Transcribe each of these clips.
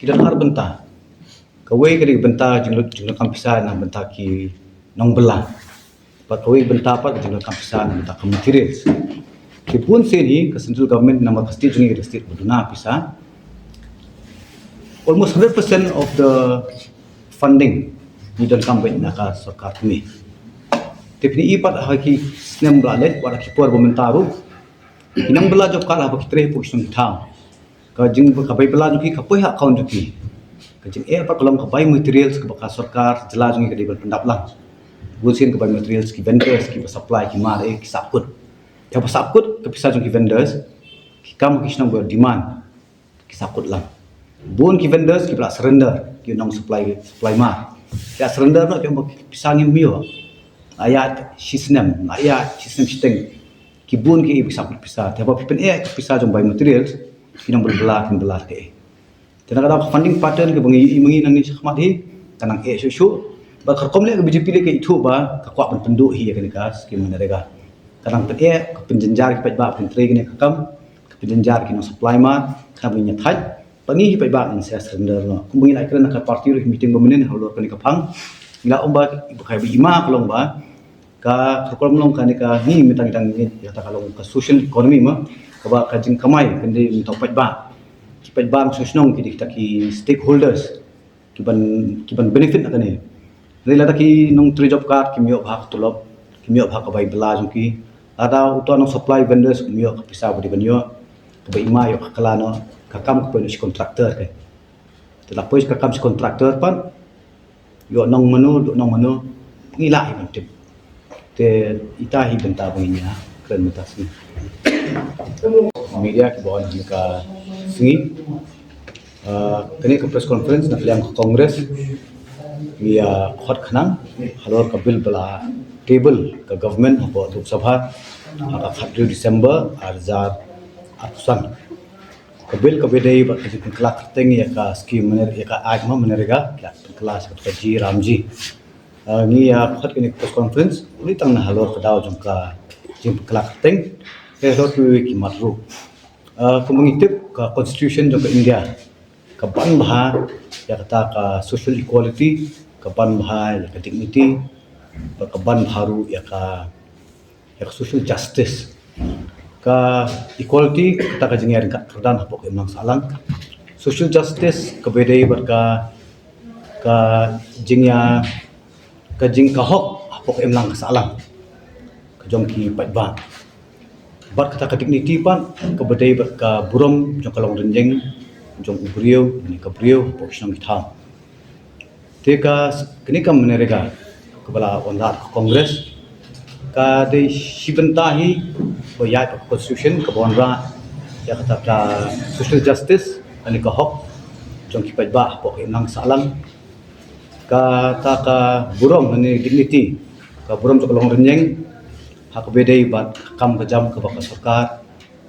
dan har benta kawai kali benta jenglut kampisa na benta ki nong belah pat kawai benta pat jenglut kampisa na benta ka materials ki pun sini ke central government na pasti jungi ke state beduna pisa almost 100% of the funding ni dan campaign na ka sarkar kami tapi ipat haki snem blalet wala ki por bomentaru inang bela job kala ba kitre pu sum thang ka jing ba kabai bela juki kapoi ha account juki ka jing pa kolom kabai materials ka ba sarkar jela jungi ka di pendap lang busin ka bai materials ki vendors ki supply ki mar ki sapkut ya ba sapkut ka pisa jungi vendors ki kam ki snam ba demand ki sapkut lang bun ki vendors ki bla surrender ki nong supply mar ya surrender na ki pisa ngim mio ayat sistem sistem kibun ki bisa pisah tapi pipen pisah jom by materials kinang berbelah ke kadang-kadang funding pattern ke mengi nang ni khmat hi kanang susu ba kharkom le BJP le ke itu ba ka kwa penduk hi kan ka skim menarega kadang pen ke penjenjar ki ba pen tre ni kakam ke penjenjar ki no supply ma kami nyathaj pangi hi ba in sa surrender no kumbi lai kena ka party meeting bemenin halor kan ka phang ila omba kai bi ima kolong ba ka program long kan ka ni mitang ni ya ta kalong ka social economy ma ka ba ka jing kamai kan de topat ba kipat bang susnong ki kita ki stakeholders ki ban benefit na kane rela ta ki nong tri job card ki mio bhak tulop ki mio bhak ka bai bela jong ki ada uto nong supply vendors ki mio ka pisa bodi banyo ka bai ma yo ka kala no ka kam ko ni contractor ke tetapi ka kam si contractor pan yo nong menu ngila i tip te itahi benta bunginya keren mutasni media ki bawa ka singi kini ke press conference na kalian ke kongres via khot khanang halor ka bill bala table ke government apo lok sabha ka 1 Disember arzar apsan ke bill ke bedai ba ke kelak teng ya ka scheme mener ya ka agma menerega ya kelas ka ji ramji ni ya khot kini press conference uli tang na halor ka daw jong ka jim kelak teng ke halor ki matru ko mengitip ka constitution jong ka India ka ban bha ya kata ka social equality ka ban bha ya ka dignity ka ban baru ya ka social justice ka equality kata ka jingir ka kerdan hapok emang salang social justice ka bedai berka ka jingya ka jing ka hok hapok emlang salang ka jong ki pat ba bat kata ka dignity pan ka bedai berka burom jong kalong renjeng jong ubrio ni ka brio hapok snong kita teka kini kam menerega kebala onlat ka kongres ka de shibentahi boya ka constitution ka bonra ya kata ka social justice ani ka hok jong ki pat ba hapok emlang salang ka ta ka burom ni dignity ka burom jong kalong renjeng hak bedai bat kam ka jam ka baka sarkar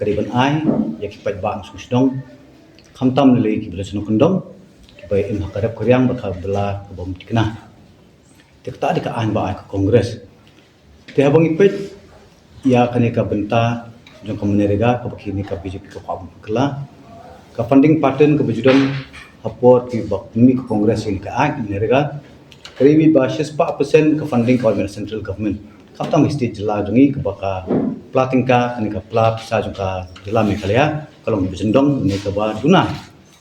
kariban ai ya ki pat ba susdong khamtam le ki bela sunong kondom ki bai em hakarap karyang baka bela ka bom tikna tikta di ka an ba ka kongres te habang ipet ya kani ka benta jong ka menerega ka bakini ka BJP ka kwam kala ka funding pattern ka bajudan hapor ki bak mi ka kongres ni ka ai menerega karibi ba 6% ka funding ka central government khatam state jila jongi ka baka plating ka kani ka pla pisa jong ka jila Meghalaya kalong bejendong ni ka ba duna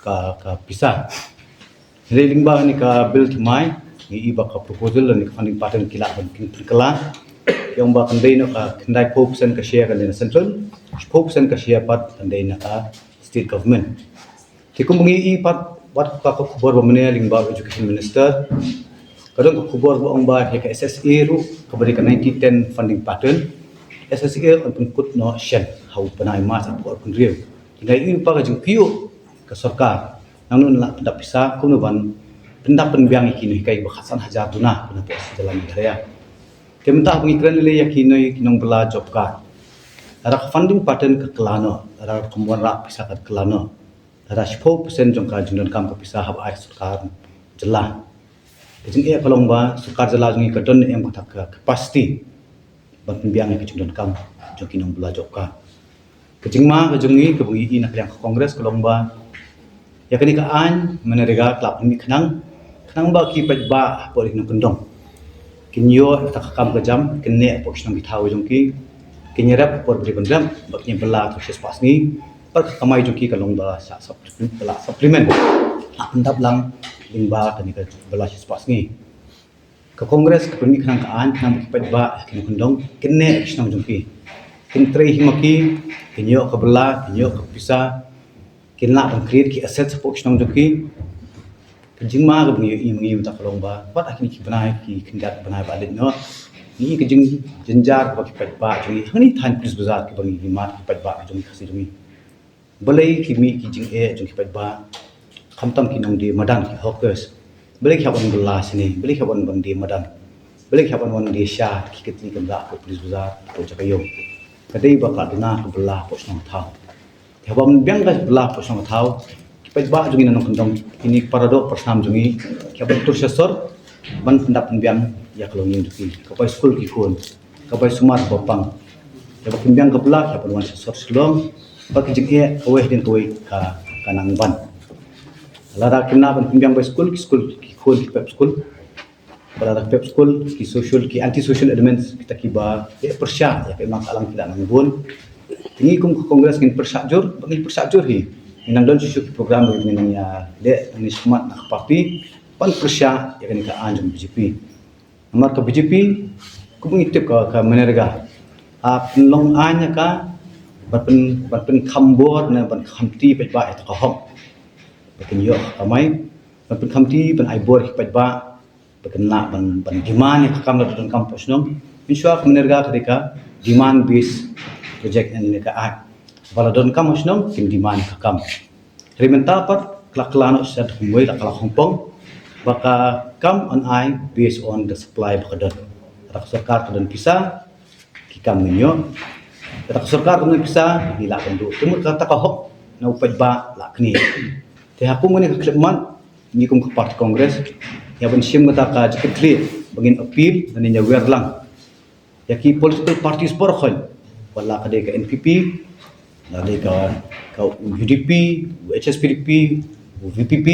ka pisa reling ba ni ka bill mai ni iba ka proposal ni ka funding pattern kila ban kala yang ba kandai no ka kandai 4% ka share kan central 4% ka share pat kandai na ka state government tikum bungi pat wat ka khubor ba mene lingba education minister kadang ko khubor ba ang ba ka SSA ru ka bari ka 90-10 funding pattern SSA on put no shen how panai mas apor pun riu ngai i pa ka jing kiu ka sarkar nang nun la da pisa kuno ban pendap penbiang ikini kai ba khasan hajar tuna kuna pos jalan raya kemta pengikran le yakinoi kinong bela job card ara funding pattern ka kelano ara kembuan ra pisa ka kelano ara 4% jong ka jundon kam ka pisa hab ai sarkar jela jing kalong ba sarkar jela jing ka don em ka capacity ban penbiang ka jundon kam jong kinong bela job card kejing ma kejungi ke bungi nak yang kongres kalong ba Ya kini kaan menerega klub ini kenang ba ki ba por ikno kendong. Kinyo ta kakam kejam kene por kisnong kitau jongki kinyerap por beri bendam baknya bela tu ses pas ni par kamai jongki kalong ba sa supplement pendap lang limba kani ka bela ses pas ni ke kongres ke permi kenang kaan kenang ki ba kini kendong kene kisnong jongki kin trei himaki kinyo ka bela kinyo ka pisa kinla ban create ki asset support kisnong jongki kejingma ke bengi tak kalong ba wat akini ki benai ki kindat benai ba lit no ni kejing jenjar ba ki ba jui hani than plus bazar ki bengi ki mat ki ba jui khasi jui balai ki mi ki jing jui ki ba khamtam ki nong di madan ki hawkers balai khaban bula sini balai khaban bang di madan balai khaban wan di sha ki ketli kam da ko plus bazar ko jakayo kadai ba ka dina ko bula ko snong thau thabam byang ga bula ko snong thau ba jungi nanong kendong ini parado persam jungi kya betul sesor ban pendap pembiang ya kalau ni duki kapai school ki kun kapai sumar bopang ya ba pembiang ke belak ya perwan sesor selong ba ki jing kaweh den kaweh ka kanang ban lara kena ban pembiang ba school ki kun ki pep school lara pep school ki social ki anti social elements kita ki ba persya ya ke mak alang kita nang bun ini kum kongres kin persajur bangi persajur hi inang don susu program begini ya de ni smart nak papi pan persya ya kan ka anjung BJP nomor ke BJP ku mengitip ka menerga long anya ka ban khambor na ban khamti pe ba et ka hom bekin yo kamai ban khamti ban ai bor pe ba bekin na ban demand ya kam la don kampus nom insya menerga ketika demand based project en ka act baladon kam osnom kin demand kakam rementa par klaklano sad humoi la kala hongpong baka kam on I based on the supply bakadon rak sarkar kadon pisa kikam ninyo rak sarkar kadon pisa dila kandu tumut kata ka hok na upad ba la kni te hapu mani kakleman ni kum ka part congress ya ban sim kata ka jikli bangin appeal dan nya wer lang ya ki political parties por khol wala ka de ka NPP lagi ka UDP, HSPDP, VPP,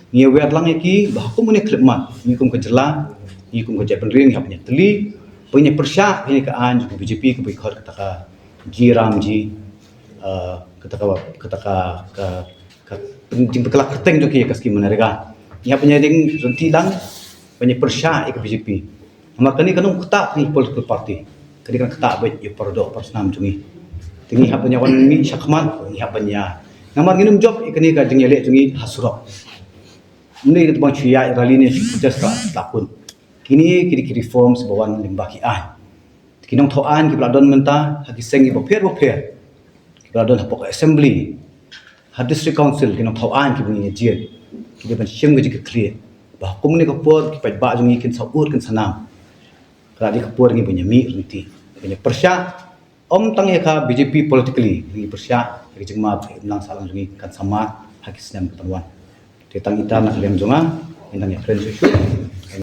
ni wer lang ki bahku muni kleman, ni kum kejela, ni kum kejapan ring hapnya teli, punya persya ini ka anj BJP ke bikhor kata ka Ji Ramji kata ka penting bekelak keteng jo ki kaski menerga. Ni hapnya ding renti lang punya persya ke BJP. Makani kanung ketak ni political party. Kadi kan ketak baik ya perdo persnam jungi. Tingi hapanya wan mi syakman ni hapanya namar nginum job ikani ka jeng yele jungi hasro ini itu bang cuya rally ni just takun kini kiri reforms bawan limbaki an kinong thoan ki bladon menta hagi sengi boper ki bladon hapok assembly ha district council kinong thoan ki bungi jien ki ban shim gi clear bah komuni ka por ki ba jungi kin saur kin sanam kala di ka por ngi punya mi rinti punya persya om tang ya ka BJP politically ni persya ki jengma nang salang jungi kan sama hakis nam perwan te tang ita nak lem jonga indang ya friends issue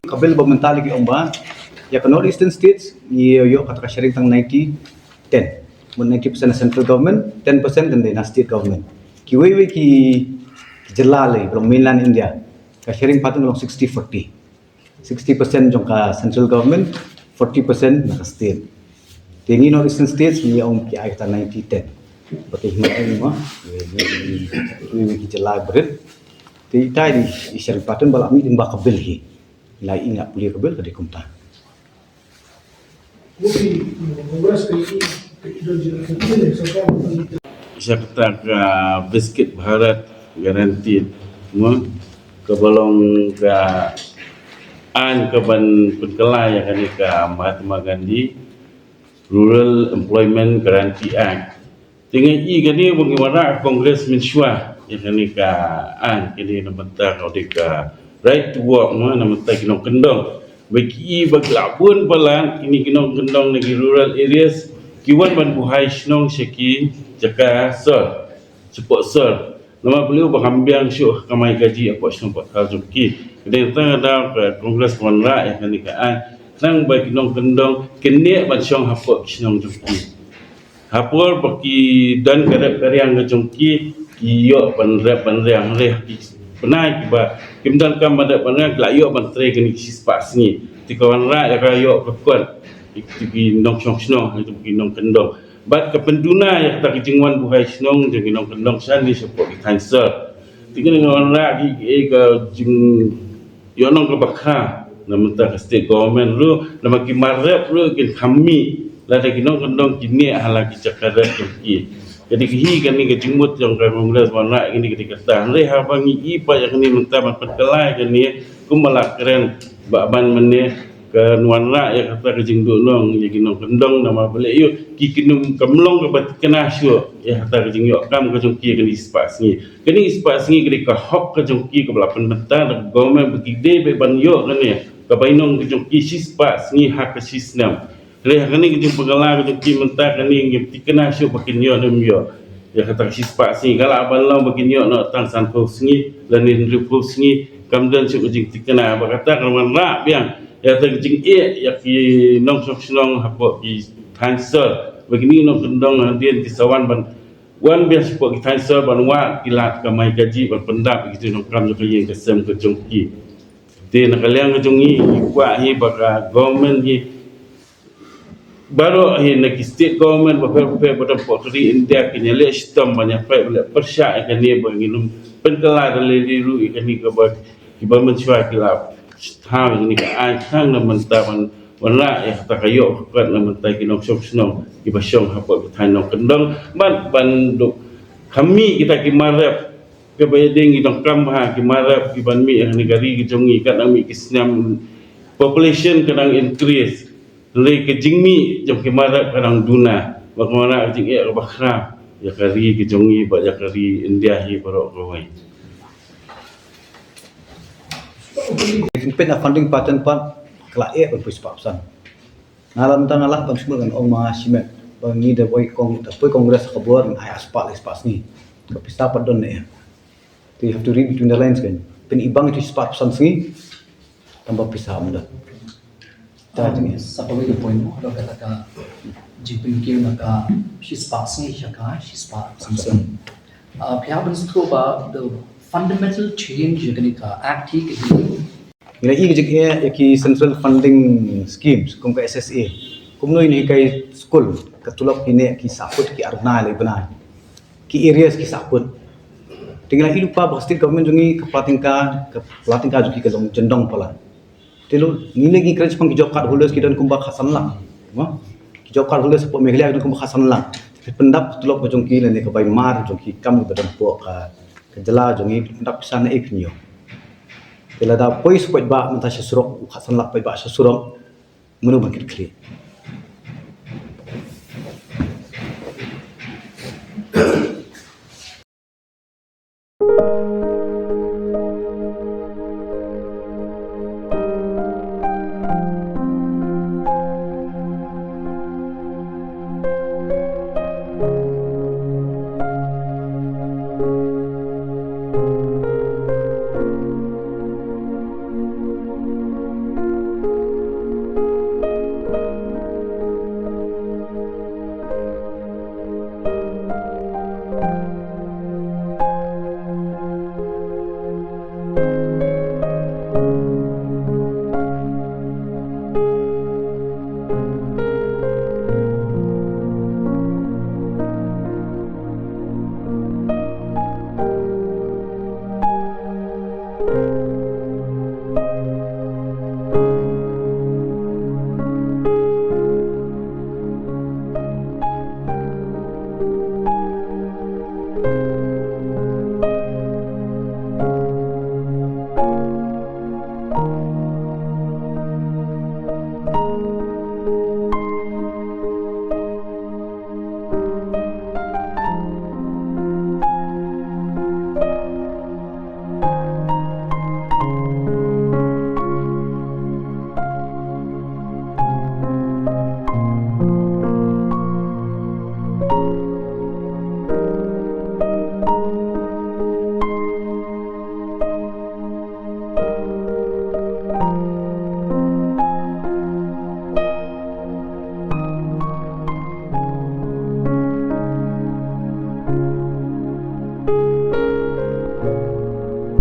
kabel bamentali ki omba ya ka north eastern states yo kata ka sharing tang 90 10 90% central government 10% dan the state government ki we ki jelale from mainland India ka sharing patun long 60-40 60% jong ka central government 40% na ka state Tingi north eastern states ni om ki aita 90-10 pakai himat ni mah we ki jelai berit ti tai di sharing patun bala mi din ba kabel hi lai ingat puli kabel ka dikumta Saya kata biskuit Bharat garanti semua kebalong ke an ke ban penkelai yang ini ke Mahatma Gandhi Rural Employment Guarantee Act. Tinggal i gani bagaimana Kongres mensyuah yang ini ke an ini nampak kau deka right to work mana nampak kinong kendong bagi baglapun palang ini kinong kendong negeri rural areas kiwan ban buhai snong seki jaka sir support sir nama beliau bahambiang syuh kamai gaji apa snong pot kazuki kemudian ada ke Kongres konra yang ini ke an nang bagi nong kendong kene ban syong hapok snong juki hapor bagi dan karep karyang ngejongki iyo panrang reh penai kiba kimdan kam pada panrang layo bantre kini sispas ni tikawan ra ya kayo kekon iki nong snong itu nong kendong bat kependuna ya tak jingwan buhai snong jeung nong kendong san ni support cancer tinggal ngon ra ki ke jing yo nong ke bakha namun tak state government lu nama ki marep lu kin kami la de nong kendong kini halaki cakara ki jadi kihi kan ni kejimut yang kongres mana ini ketika tahan reha bangi ipa yang ni mentah perkelai kan ni kumalak keren baban mene ke nuanra ya kata kejing nong ya kinong kendong nama balik yo ki kinum kamlong ke bat kena syo ya kata kejing yo kam ke jongki kan ispas ni ketika hok ke jongki ke belapan mentah dan government begide be ban yo kan ni ke bainong ke jongki sispas ni hak ke sistem Leh kani kita pengalar kita mentah kani kita kena syuk bakin yo nem yo. Ya kata sispak sini kalau abang lau bakin yo nak tang san kau sini lanin ribu sini kamdan syuk kita kena berkata kalau mana biang ya kata kita ya ki nong sok nong hapok ki cancer begini nong kendong dia di sawan ban wan biang syuk ki cancer ban wa kilat kamai gaji ban pendap gitu nong kam juga yang kesem ke jongki. Dia nak kalian ke jongi kuat hi baka government hi baru akhir nak state government berfirman pada pokri India kini le sistem banyak persyak ikan ni bangilum penkelar leliru ikan ni kebat kibar mencuai kilap hang ini ke hang na mentaman warna ya kata kayo kat na mentai kinong sok senong kibasyong apa tanong kendong banduk kami kita kimarap kebayading kinong kamha kimarap kibanmi yang negari kijongi kat nami kisnam population kadang increase Lei ke jingmi jom ke marat kadang duna bagaimana jing ya bakra ya kari ke jongi ba ya kari India hi barok kawai Pen funding pattern pan kala pun puspapsan nalam tan alah bang semua kan ong ma simet bang ni de boy kongres kabur ai aspa lespas ni kapista padon ne you have to read between the lines kan pen ibang itu spapsan sini tambah pisah mudah sa pagay point mo ano kata jipin kir naka she's passing shaka she's passing pyabans ko ba the fundamental change yakni ka act hi ila i ki central funding schemes kum ka SSA kum no ini kai school katulok ini ki saput ki arna le bana ki areas ki saput tinggal i lupa pasti government jungi keplatingka juki ka jendong pala Telu ni lagi kerja pang job card holders kita kumba khasan lang, ki job card holders po meglia kita kumba khasan lang. Pendap tulok ko jongki le ne ka bai mar jongki kam badan po ka jela jongi pendap sana iknyo. Tela da poi spot ba menta surok khasan lak pai ba surok menu bangkit kli.